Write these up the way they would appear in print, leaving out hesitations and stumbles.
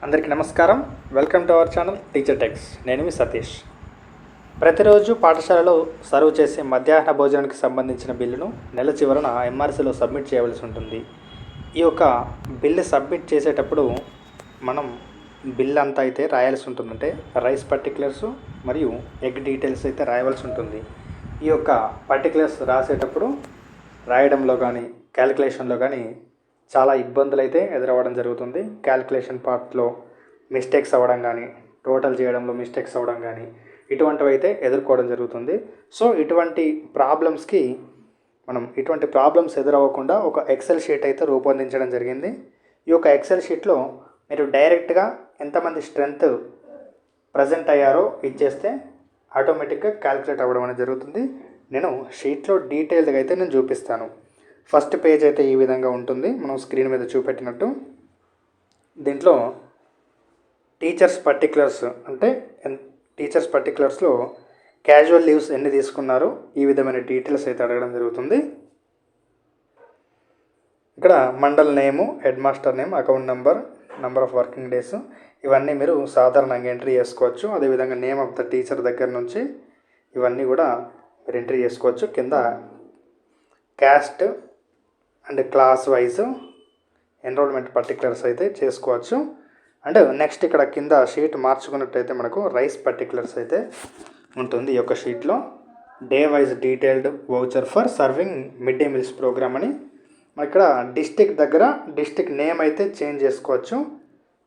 అందరికీ నమస్కారం. Welcome to our channel teacher tax. నేను మీ సతీష్. ప్రతిరోజు పాఠశాలలో సర్వ్ చేసే మధ్యాహ్న భోజనానికి సంబంధించిన బిల్లును నెల చివరన ఎంఆర్సీలో సబ్మిట్ చేయవలసి ఉంటుంది. ఈ యొక్క బిల్లు సబ్మిట్ చేసేటప్పుడు మనం బిల్ అంతా అయితే రాయాల్సి ఉంటుంది. అంటే రైస్ పర్టికులర్స్ మరియు ఎగ్ డీటెయిల్స్ అయితే రాయవలసి ఉంటుంది. ఈ యొక్క పర్టికులర్స్ రాసేటప్పుడు రాయడంలో కానీ క్యాలిక్యులేషన్లో కానీ చాలా ఇబ్బందులు అయితే ఎదురవ్వడం జరుగుతుంది. క్యాలిక్యులేషన్ పార్ట్లో మిస్టేక్స్ అవ్వడం కానీ, టోటల్ చేయడంలో మిస్టేక్స్ అవ్వడం కానీ ఇటువంటివి అయితే ఎదుర్కోవడం జరుగుతుంది. సో ఇటువంటి ప్రాబ్లమ్స్ ఎదురవ్వకుండా ఒక ఎక్సెల్ షీట్ అయితే రూపొందించడం జరిగింది. ఈ యొక్క ఎక్సెల్ షీట్లో మీరు డైరెక్ట్గా ఎంతమంది స్ట్రెంత్ ప్రజెంట్ అయ్యారో ఇచ్చేస్తే ఆటోమేటిక్గా క్యాలిక్యులేట్ అవ్వడం అనేది జరుగుతుంది. నేను షీట్లో డీటెయిల్డ్గా అయితే నేను చూపిస్తాను. ఫస్ట్ పేజ్ అయితే ఈ విధంగా ఉంటుంది, మనం స్క్రీన్ మీద చూపెట్టినట్టు. దీంట్లో టీచర్స్ పర్టికులర్స్లో క్యాజువల్ లీవ్స్ ఎన్ని తీసుకున్నారు ఈ విధమైన డీటెయిల్స్ అయితే అడగడం జరుగుతుంది. ఇక్కడ mandal name, head master name, account number of working days ఇవన్నీ మీరు సాధారణంగా ఎంట్రీ చేసుకోవచ్చు. అదేవిధంగా నేమ్ ఆఫ్ ద టీచర్ దగ్గర నుంచి ఇవన్నీ కూడా మీరు ఎంట్రీ చేసుకోవచ్చు. కింద caste and class wise enrolment particulars అయితే చేసుకోవచ్చు. అండ్ నెక్స్ట్ ఇక్కడ కింద షీట్ మార్చుకున్నట్టయితే మనకు రైస్ పర్టికులర్స్ అయితే ఉంటుంది. ఈ యొక్క షీట్లో day wise detailed voucher for serving mid day meals programme అని ఇక్కడ డిస్టిక్ నేమ్ అయితే చేంజ్ చేసుకోవచ్చు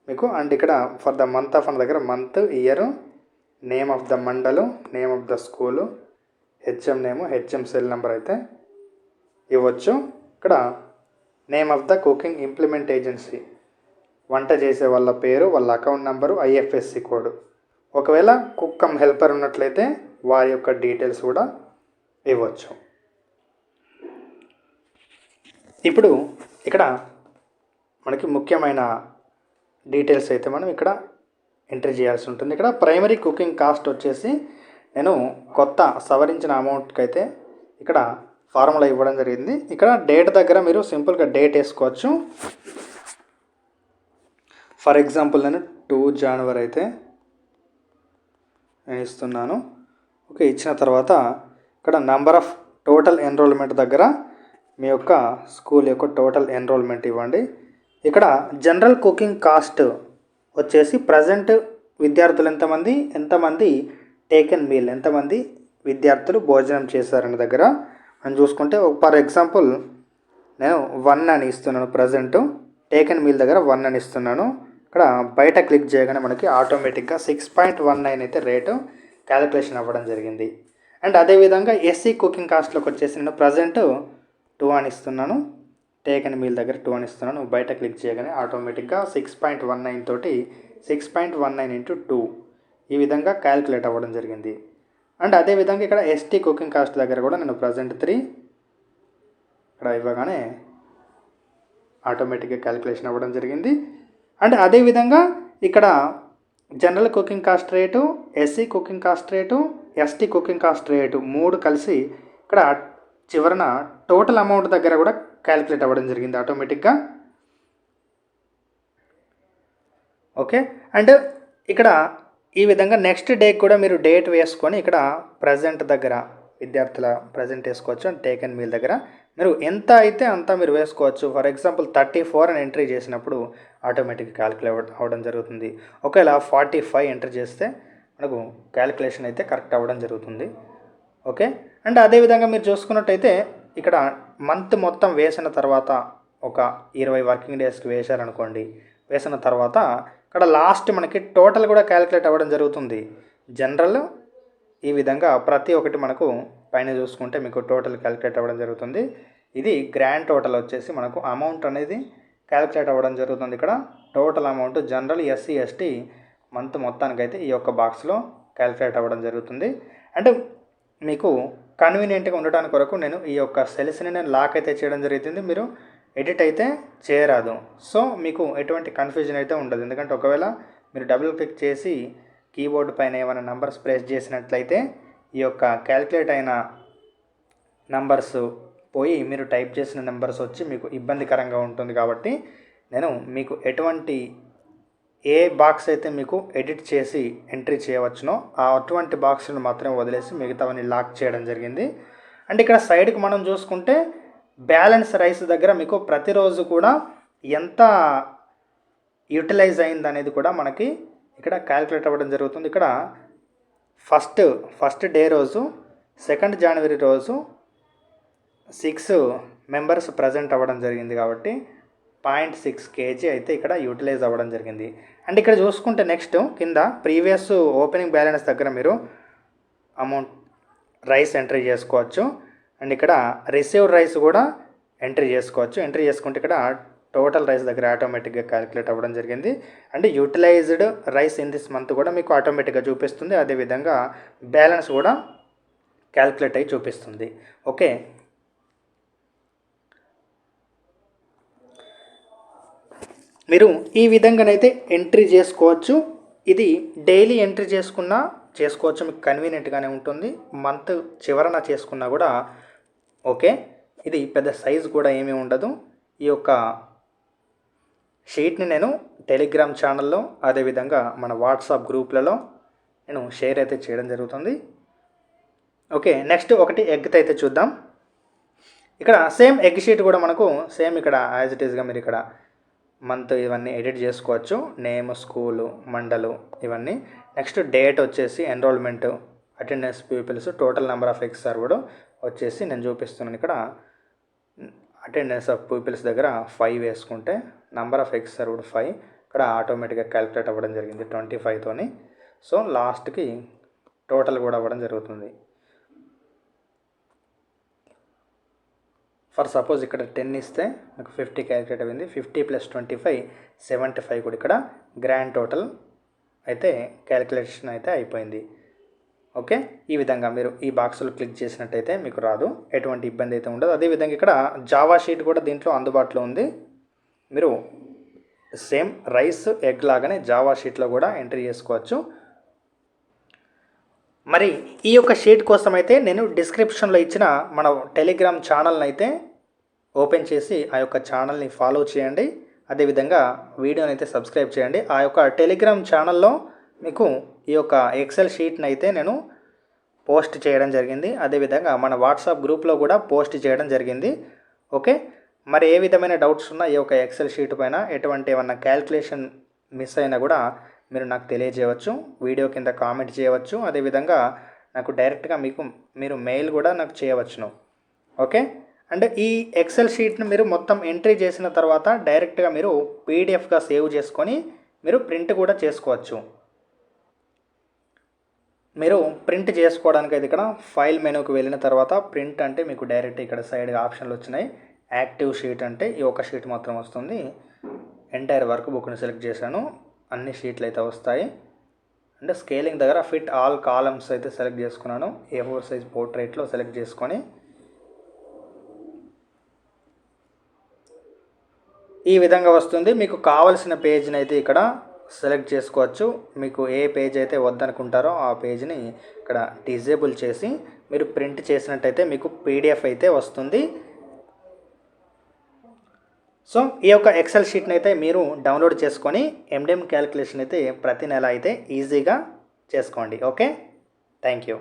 మీకు. అండ్ ఇక్కడ ఫర్ ద మంత్ ఆఫ్ అన్న దగ్గర month, year, name of the mandal, name of the school, HM name, HM cell number అయితే ఇవ్వచ్చు. ఇక్కడ name of the cooking implement agency, వంట చేసే వాళ్ళ పేరు, వాళ్ళ అకౌంట్ నెంబరు, ఐఎఫ్ఎస్సి కోడ్. ఒకవేళ కుక్ కమ్ హెల్పర్ ఉన్నట్లయితే వారి యొక్క డీటెయిల్స్ కూడా ఇవ్వచ్చు. ఇప్పుడు ఇక్కడ మనకి ముఖ్యమైన డీటెయిల్స్ అయితే మనం ఇక్కడ ఎంట్రీ చేయాల్సి ఉంటుంది. ఇక్కడ ప్రైమరీ కుకింగ్ కాస్ట్ వచ్చేసి నేను కొత్త సవరించిన అమౌంట్కి అయితే ఇక్కడ ఫార్ములా ఇవ్వడం జరిగింది. ఇక్కడ డేట్ దగ్గర మీరు సింపుల్గా డేట్ వేసుకోవచ్చు. ఫర్ ఎగ్జాంపుల్ నేను 2 January అయితే నేను ఇస్తున్నాను. ఓకే, ఇచ్చిన తర్వాత ఇక్కడ నంబర్ ఆఫ్ టోటల్ ఎన్రోల్మెంట్ దగ్గర మీ యొక్క స్కూల్ యొక్క టోటల్ ఎన్రోల్మెంట్ ఇవ్వండి. ఇక్కడ జనరల్ కుకింగ్ కాస్ట్ వచ్చేసి ప్రజెంట్ విద్యార్థులు ఎంతమంది టేకెన్ మీల్, ఎంతమంది విద్యార్థులు భోజనం చేశారనే దగ్గర అని చూసుకుంటే ఫర్ ఎగ్జాంపుల్ నేను 1 అని ఇస్తున్నాను. ప్రజెంట్ టేకెన్ మీల్ దగ్గర 1 అని ఇస్తున్నాను. ఇక్కడ బయట క్లిక్ చేయగానే మనకి ఆటోమేటిక్గా 6.19 అయితే రేటు క్యాలిక్యులేషన్ అవ్వడం జరిగింది. అండ్ అదేవిధంగా ఎస్సీ కుకింగ్ కాస్ట్లోకి వచ్చేసి నేను ప్రజెంట్ 2 అని ఇస్తున్నాను. టేకెన్ మీల్ దగ్గర 2 అని ఇస్తున్నాను. బయట క్లిక్ చేయగానే ఆటోమేటిక్గా 6.19 తోటి 6.19 into 2 ఈ విధంగా క్యాలిక్యులేట్ అవ్వడం జరిగింది. అండ్ అదేవిధంగా ఇక్కడ ఎస్టీ కుకింగ్ కాస్ట్ దగ్గర కూడా నేను ప్రజెంట్ 3 ఇక్కడ ఇవ్వగానే ఆటోమేటిక్గా క్యాలిక్యులేషన్ అవ్వడం జరిగింది. అండ్ అదేవిధంగా ఇక్కడ general cooking cost rate, SC cooking cost rate, ST cooking cost rate 3 కలిసి ఇక్కడ చివరన టోటల్ అమౌంట్ దగ్గర కూడా క్యాలిక్యులేట్ అవ్వడం జరిగింది ఆటోమేటిక్గా. ఓకే, అండ్ ఇక్కడ ఈ విధంగా నెక్స్ట్ డే కూడా మీరు డేట్ వేసుకొని ఇక్కడ ప్రజెంట్ దగ్గర విద్యార్థుల ప్రజెంట్ వేసుకోవచ్చు. అండ్ టేకెన్ మీల్ దగ్గర మీరు ఎంత అయితే అంత మీరు వేసుకోవచ్చు. ఫర్ ఎగ్జాంపుల్ 34 అని ఎంట్రీ చేసినప్పుడు ఆటోమేటిక్గా క్యాలిక్యులేట్ అవ్వడం జరుగుతుంది. ఒకవేళ 45 ఎంట్రీ చేస్తే మనకు క్యాలిక్యులేషన్ అయితే కరెక్ట్ అవ్వడం జరుగుతుంది. ఓకే, అండ్ అదేవిధంగా మీరు చూసుకున్నట్టయితే ఇక్కడ మంత్ మొత్తం వేసిన తర్వాత ఒక 20 వర్కింగ్ డేస్కి వేశారనుకోండి. వేసిన తర్వాత ఇక్కడ లాస్ట్ మనకి టోటల్ కూడా క్యాలిక్యులేట్ అవ్వడం జరుగుతుంది. జనరల్ ఈ విధంగా ప్రతి ఒక్కటి మనకు పైన చూసుకుంటే మీకు టోటల్ క్యాలిక్యులేట్ అవ్వడం జరుగుతుంది. ఇది గ్రాండ్ టోటల్ వచ్చేసి మనకు అమౌంట్ అనేది క్యాలిక్యులేట్ అవ్వడం జరుగుతుంది. ఇక్కడ total amount general, SC, ST month మొత్తానికైతే ఈ యొక్క బాక్స్లో క్యాలిక్యులేట్ అవ్వడం జరుగుతుంది. అంటే మీకు కన్వీనియంట్గా ఉండటానికి కొరకు నేను ఈ యొక్క సెల్స్ని నేను లాక్ అయితే చేయడం జరుగుతుంది. మీరు ఎడిట్ అయితే చేయరాదు. సో మీకు ఎటువంటి కన్ఫ్యూజన్ అయితే ఉండదు. ఎందుకంటే ఒకవేళ మీరు డబుల్ క్లిక్ చేసి కీబోర్డ్ పైన ఏమైనా నంబర్స్ ప్రెస్ చేసినట్లయితే ఈ యొక్క క్యాలిక్యులేట్ అయిన నంబర్స్ పోయి మీరు టైప్ చేసిన నెంబర్స్ వచ్చి మీకు ఇబ్బందికరంగా ఉంటుంది. కాబట్టి నేను మీకు ఎటువంటి ఏ బాక్స్ అయితే మీకు ఎడిట్ చేసి ఎంట్రీ చేయవచ్చునో అటువంటి బాక్స్ను మాత్రమే వదిలేసి మిగతావన్నీ లాక్ చేయడం జరిగింది. అండ్ ఇక్కడ సైడ్కి మనం చూసుకుంటే బ్యాలెన్స్ రైస్ దగ్గర మీకు ప్రతిరోజు కూడా ఎంత యూటిలైజ్ అయింది అనేది కూడా మనకి ఇక్కడ క్యాలిక్యులేట్ అవ్వడం జరుగుతుంది. ఇక్కడ ఫస్ట్ డే రోజు 2nd జనవరి రోజు 6 మెంబర్స్ ప్రజెంట్ అవ్వడం జరిగింది కాబట్టి 0.6 kg అయితే ఇక్కడ యూటిలైజ్ అవ్వడం జరిగింది. అండ్ ఇక్కడ చూసుకుంటే నెక్స్ట్ కింద ప్రీవియస్ ఓపెనింగ్ బ్యాలెన్స్ దగ్గర మీరు అమౌంట్ రైస్ ఎంట్రీ చేసుకోవచ్చు. అండ్ ఇక్కడ రిసీవ్డ్ రైస్ కూడా ఎంట్రీ చేసుకోవచ్చు. ఎంట్రీ చేసుకుంటే ఇక్కడ టోటల్ రైస్ దగ్గర ఆటోమేటిక్గా క్యాలిక్యులేట్ అవ్వడం జరిగింది. And utilised rice in this month కూడా మీకు ఆటోమేటిక్గా చూపిస్తుంది. అదేవిధంగా బ్యాలెన్స్ కూడా క్యాలిక్యులేట్ అయ్యి చూపిస్తుంది. ఓకే, మీరు ఈ విధంగానైతే ఎంట్రీ చేసుకోవచ్చు. ఇది డైలీ ఎంట్రీ చేసుకోవచ్చు, మీకు కన్వీనియంట్గానే ఉంటుంది. మంత్ చివరన చేసుకున్నా కూడా ఓకే. ఇది పెద్ద సైజు కూడా ఏమీ ఉండదు. ఈ యొక్క షీట్ని నేను టెలిగ్రామ్ ఛానల్లో అదేవిధంగా మన వాట్సాప్ గ్రూప్లలో నేను షేర్ అయితే చేయడం జరుగుతుంది. ఓకే, నెక్స్ట్ ఒకటి ఎగ్తో అయితే చూద్దాం. ఇక్కడ సేమ్ ఎగ్ షీట్ కూడా మనకు సేమ్ ఇక్కడ యాజ్ ఇట్ ఈస్గా మీరు ఇక్కడ మంత్ ఇవన్నీ ఎడిట్ చేసుకోవచ్చు. నేమ్, స్కూలు, మండలు ఇవన్నీ. నెక్స్ట్ డేట్ వచ్చేసి enrolment, attendance, pupils, total number of eggs served వచ్చేసి నేను చూపిస్తున్నాను. ఇక్కడ అటెండెన్స్ ఆఫ్ పీపుల్స్ దగ్గర 5 వేసుకుంటే నెంబర్ ఆఫ్ ఎగ్స్ సర్వ్డ్ 5 ఇక్కడ ఆటోమేటిక్గా క్యాలిక్యులేట్ అవ్వడం జరిగింది 25తోని. సో లాస్ట్కి టోటల్ కూడా అవ్వడం జరుగుతుంది. ఫర్ సపోజ్ ఇక్కడ 10 ఇస్తే నాకు 50 క్యాలిక్యులేట్ అయింది. 50 + 25 75 కూడా ఇక్కడ గ్రాండ్ టోటల్ అయితే క్యాలిక్యులేషన్ అయితే అయిపోయింది. ఓకే, ఈ విధంగా మీరు ఈ బాక్స్లో క్లిక్ చేసినట్టయితే మీకు రాదు, ఎటువంటి ఇబ్బంది అయితే ఉండదు. అదేవిధంగా ఇక్కడ జావా షీట్ కూడా దీంట్లో అందుబాటులో ఉంది. మీరు సేమ్ రైస్ ఎగ్ లాగానే జావా షీట్లో కూడా ఎంట్రీ చేసుకోవచ్చు. మరి ఈ యొక్క షీట్ కోసం అయితే నేను డిస్క్రిప్షన్లో ఇచ్చిన మన టెలిగ్రామ్ ఛానల్ని అయితే ఓపెన్ చేసి ఆ యొక్క ఛానల్ని ఫాలో చేయండి. అదేవిధంగా వీడియోని అయితే సబ్స్క్రైబ్ చేయండి. ఆ యొక్క టెలిగ్రామ్ ఛానల్లో మీకు ఈ యొక్క ఎక్సెల్ షీట్ని అయితే నేను పోస్ట్ చేయడం జరిగింది. అదేవిధంగా మన వాట్సాప్ గ్రూప్లో కూడా పోస్ట్ చేయడం జరిగింది. ఓకే, మరి ఏ విధమైన డౌట్స్ ఉన్నా ఈ యొక్క ఎక్సెల్ షీట్ పైన ఎటువంటి ఏమన్నా క్యాల్కులేషన్ మిస్ అయినా కూడా మీరు నాకు తెలియజేయవచ్చు, వీడియో కింద కామెంట్ చేయవచ్చు. అదేవిధంగా నాకు డైరెక్ట్గా మీరు మెయిల్ కూడా నాకు చేయవచ్చును. ఓకే, అండ్ ఈ ఎక్సెల్ షీట్ని మీరు మొత్తం ఎంట్రీ చేసిన తర్వాత డైరెక్ట్గా మీరు పీడిఎఫ్గా సేవ్ చేసుకొని మీరు ప్రింట్ కూడా చేసుకోవచ్చు. మీరు ప్రింట్ చేసుకోవడానికి అయితే ఇక్కడ ఫైల్ మెనూకి వెళ్ళిన తర్వాత ప్రింట్ అంటే మీకు డైరెక్ట్ ఇక్కడ సైడ్గా ఆప్షన్లు వచ్చినాయి. యాక్టివ్ షీట్ అంటే ఈ ఒక షీట్ మాత్రం వస్తుంది. ఎంటైర్ వర్క్ బుక్ని సెలెక్ట్ చేశాను, అన్ని షీట్లు అయితే వస్తాయి. అంటే స్కేలింగ్ దగ్గర ఫిట్ ఆల్ కాలమ్స్ అయితే సెలెక్ట్ చేసుకున్నాను. A4 సైజ్ పోర్ట్రేట్లో సెలెక్ట్ చేసుకొని ఈ విధంగా వస్తుంది. మీకు కావలసిన పేజ్ని అయితే ఇక్కడ సెలెక్ట్ చేసుకోవచ్చు. మీకు ఏ పేజ్ అయితే వద్దనుకుంటారో ఆ పేజ్ని ఇక్కడ డిజేబుల్ చేసి మీరు ప్రింట్ చేసినట్టయితే మీకు పీడిఎఫ్ అయితే వస్తుంది. సో ఈ యొక్క ఎక్సెల్ షీట్ని అయితే మీరు డౌన్లోడ్ చేసుకొని ఎండిఎం క్యాలిక్యులేషన్ అయితే ప్రతి నెల అయితే ఈజీగా చేసుకోండి. Okay, thank you.